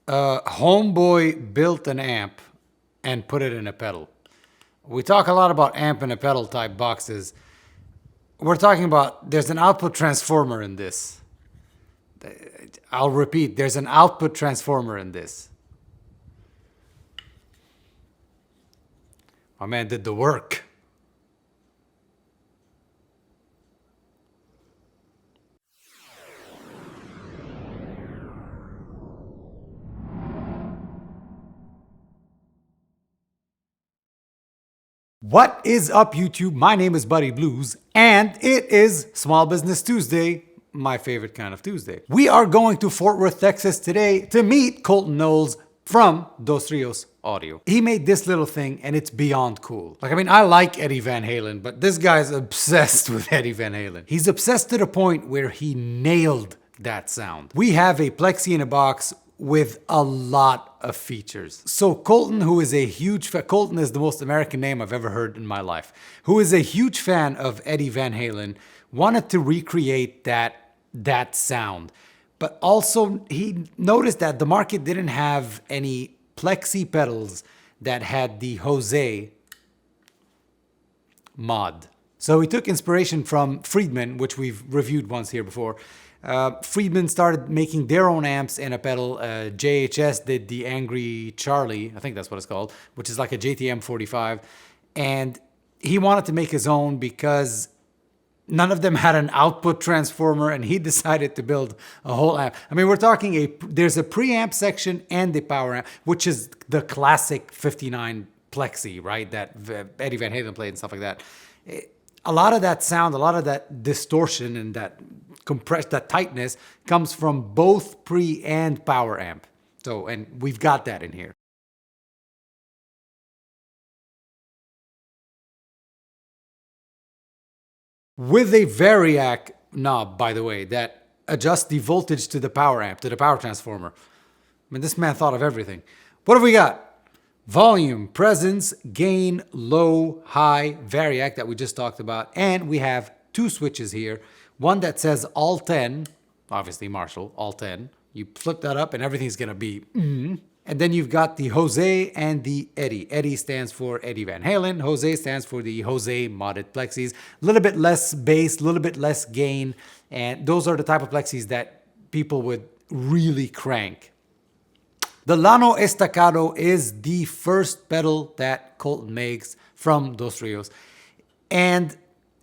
Homeboy built an amp and put it in a pedal. We talk a lot about amp and a pedal type boxes. We're talking about there's an output transformer in this. I'll repeat, there's an output transformer in this. My man did the work. What is up, YouTube? My name is Buddy Blues, and it is Small Business Tuesday, my favorite kind of Tuesday. We are going to Fort Worth, Texas today to meet Colton Knowles from Dos Rios Audio. He made this little thing, and it's beyond cool. Like, I mean, I like Eddie Van Halen, but this guy's obsessed with Eddie Van Halen. He's obsessed to the point where he nailed that sound. We have a Plexi in a box with a lot of features. So Colton, who is a huge fan, Colton is the most American name I've ever heard in my life, who is a huge fan of Eddie Van Halen, wanted to recreate that sound. But also he noticed that the market didn't have any Plexi pedals that had the Jose mod. So he took inspiration from Friedman, which we've reviewed once here before. Friedman started making their own amps in a pedal. JHS did the Angry Charlie, I think that's what it's called, which is like a JTM 45. And he wanted to make his own because none of them had an output transformer, and he decided to build a whole amp. I mean, we're talking there's a preamp section and the power amp, which is the classic 59 Plexi, right? That Eddie Van Halen played and stuff like that. A lot of that sound, a lot of that distortion and that that tightness comes from both pre and power amp. So, and we've got that in here. With a Variac knob, by the way, that adjusts the voltage to the power amp, to the power transformer. I mean, this man thought of everything. What have we got? Volume, presence, gain, low, high, Variac that we just talked about. And we have two switches here. One that says all 10, obviously Marshall, all 10. You flip that up and everything's gonna be And then you've got the Jose and the Eddie. Eddie stands for Eddie Van Halen. Jose stands for the Jose modded Plexis. A little bit less bass, a little bit less gain. And those are the type of Plexis that people would really crank. The Llano Estacado is the first pedal that Colton makes from Dos Rios. And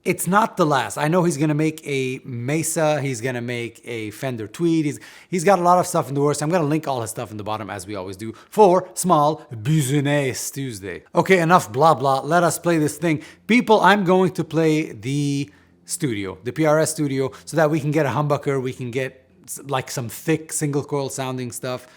it's not the last. I know he's gonna make a Mesa, he's gonna make a Fender Tweed, he's got a lot of stuff in the works. I'm gonna link all his stuff in the bottom as we always do for Small Business Tuesday. Okay, enough blah blah, let us play this thing. People, I'm going to play the Studio, the PRS Studio, so that we can get a humbucker, we can get like some thick single coil sounding stuff.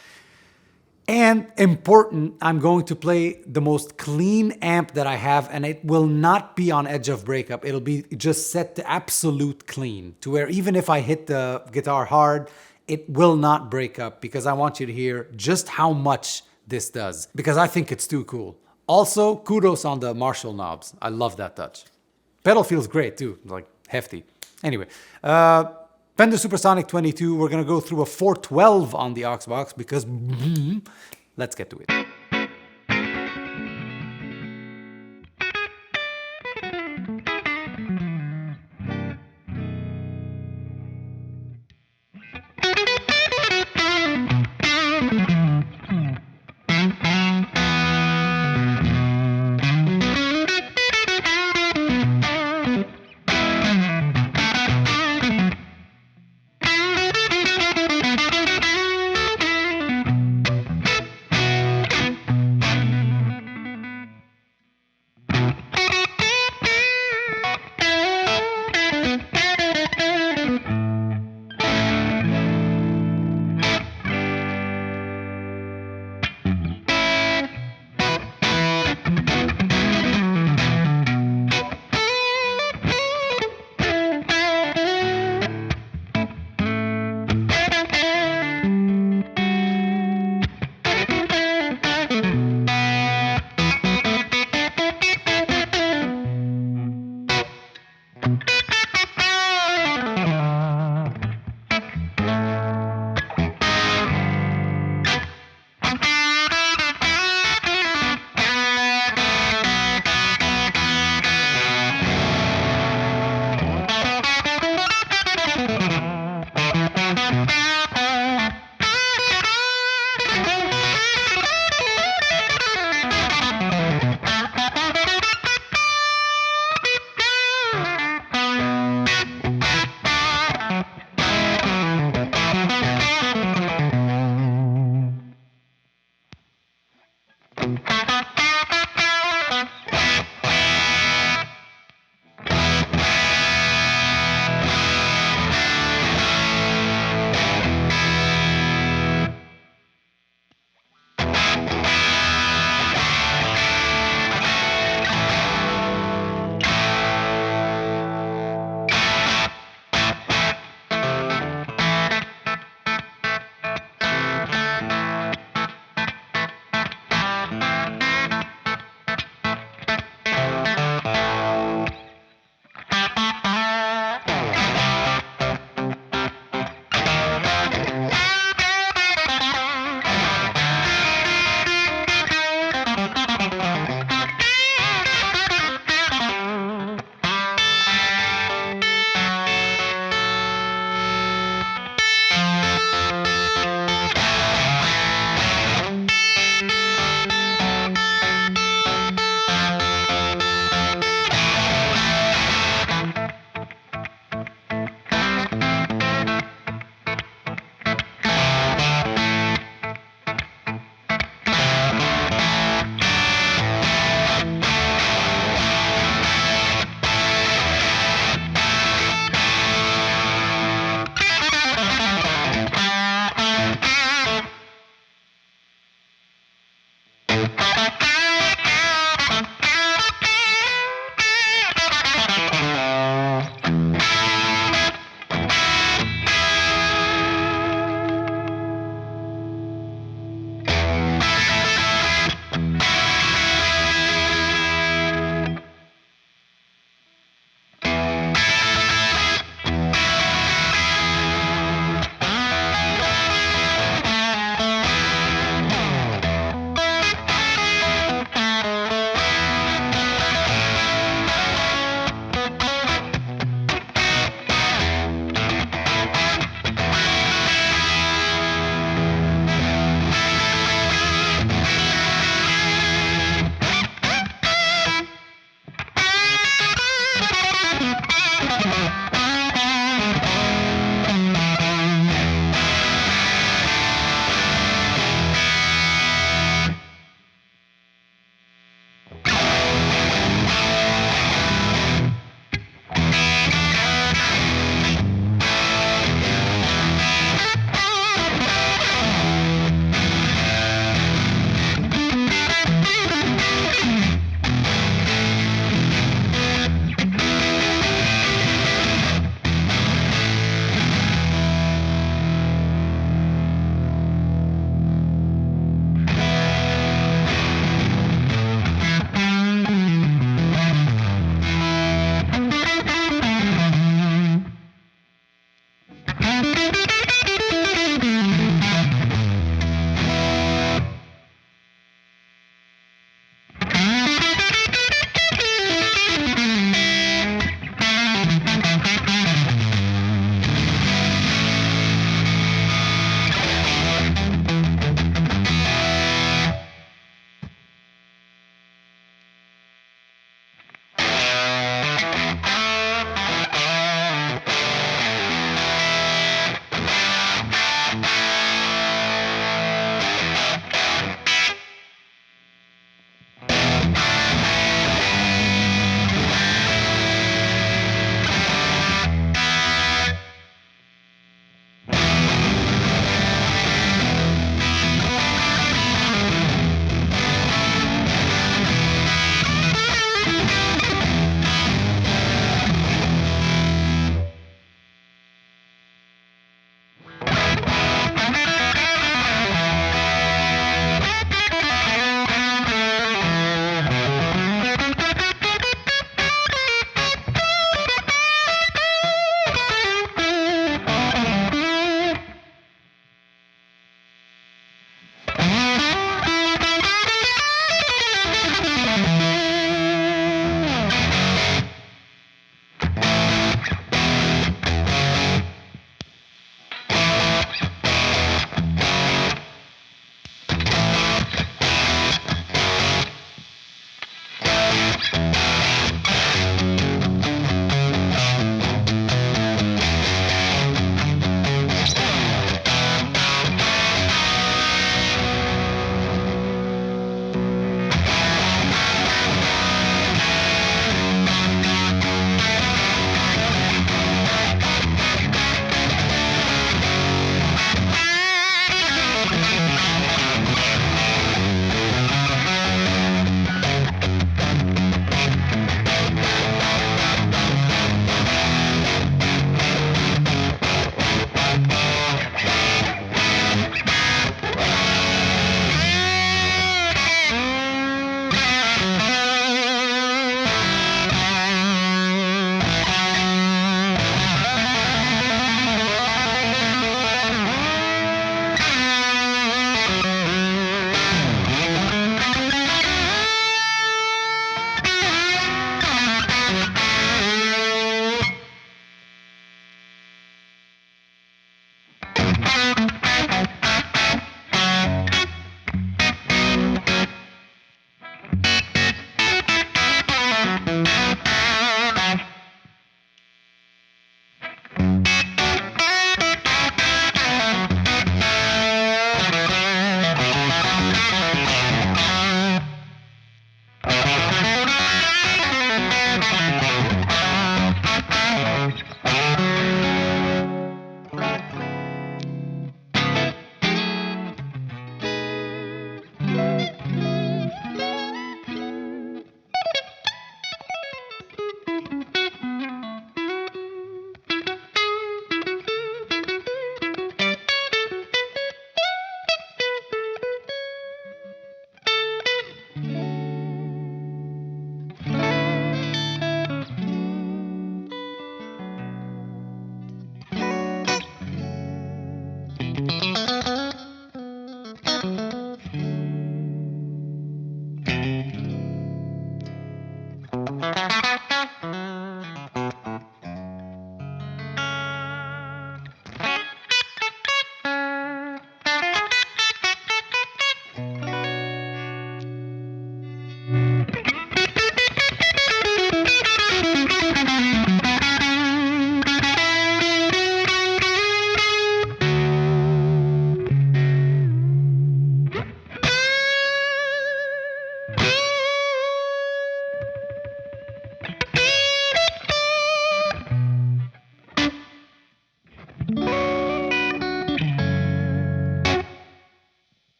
And important, I'm going to play the most clean amp that I have, and it will not be on edge of breakup. It'll be just set to absolute clean, to where even if I hit the guitar hard, it will not break up, because I want you to hear just how much this does, because I think it's too cool. Also, kudos on the Marshall knobs. I love that touch. Pedal feels great too, like hefty. Anyway, Fender Supersonic 22, we're gonna go through a 412 on the aux box because let's get to it.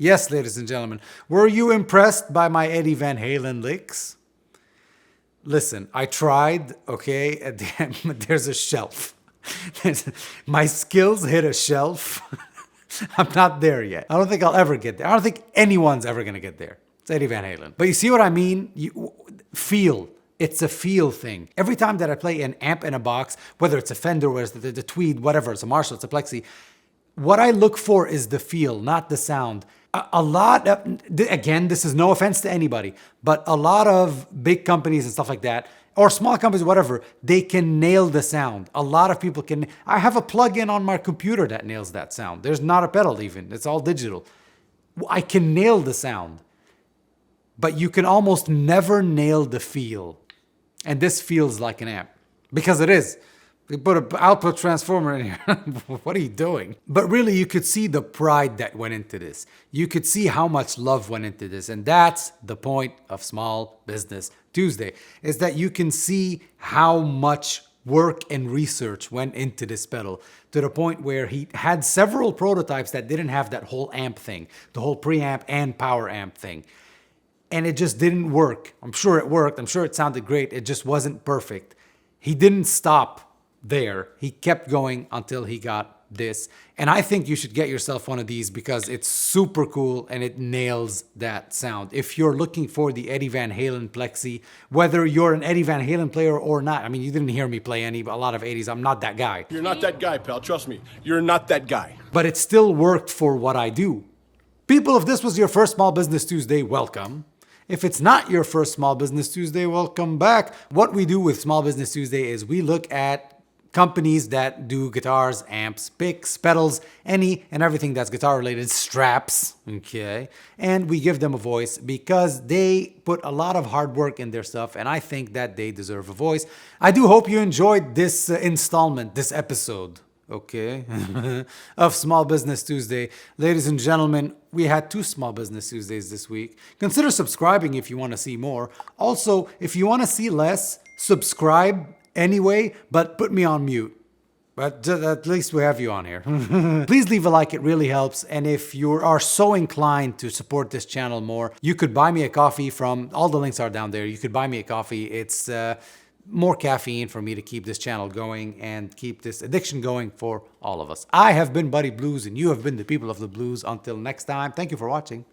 Yes, ladies and gentlemen, were you impressed by my Eddie Van Halen licks? Listen, I tried, okay? At the end, there's a shelf. My skills hit a shelf. I'm not there yet. I don't think I'll ever get there. I don't think anyone's ever gonna get there. It's Eddie Van Halen. But you see what I mean? Feel. It's a feel thing. Every time that I play an amp in a box, whether it's a Fender, whether it's the Tweed, whatever, it's a Marshall, it's a Plexi, what I look for is the feel, not the sound. A lot of, again, this is no offense to anybody, but a lot of big companies and stuff like that, or small companies, whatever, they can nail the sound. A lot of people can. I have a plug-in on my computer that nails that sound. There's not a pedal even. It's all digital. I can nail the sound, but you can almost never nail the feel. And this feels like an amp, because it is. They put an output transformer in here. What are you doing? But really, you could see the pride that went into this. You could see how much love went into this. And that's the point of Small Business Tuesday, is that you can see how much work and research went into this pedal, to the point where he had several prototypes that didn't have that whole amp thing, the whole preamp and power amp thing. And it just didn't work. I'm sure it worked. I'm sure it sounded great. It just wasn't perfect. He didn't stop there. He kept going until he got this. And I think you should get yourself one of these, because it's super cool and it nails that sound. If you're looking for the Eddie Van Halen Plexi, whether you're an Eddie Van Halen player or not, I mean, you didn't hear me play a lot of 80s. I'm not that guy. You're not that guy, pal. Trust me. You're not that guy. But it still worked for what I do. People, if this was your first Small Business Tuesday, welcome. If it's not your first Small Business Tuesday, welcome back. What we do with Small Business Tuesday is we look at companies that do guitars, amps, picks, pedals, any and everything that's guitar related, straps, okay? And we give them a voice because they put a lot of hard work in their stuff, and I think that they deserve a voice. I do hope you enjoyed this installment, this episode, okay, of Small Business Tuesday. Ladies and gentlemen, we had 2 Small Business Tuesdays this week. Consider subscribing if you want to see more. Also, if you want to see less, subscribe anyway, but put me on mute. But at least we have you on here. Please leave a like, it really helps. And if you are so inclined to support this channel more, you could buy me a coffee from, all the links are down there. You could buy me a coffee. It's more caffeine for me to keep this channel going and keep this addiction going for all of us. I have been Buddy Blues, and you have been the people of the blues. Until next time, thank you for watching.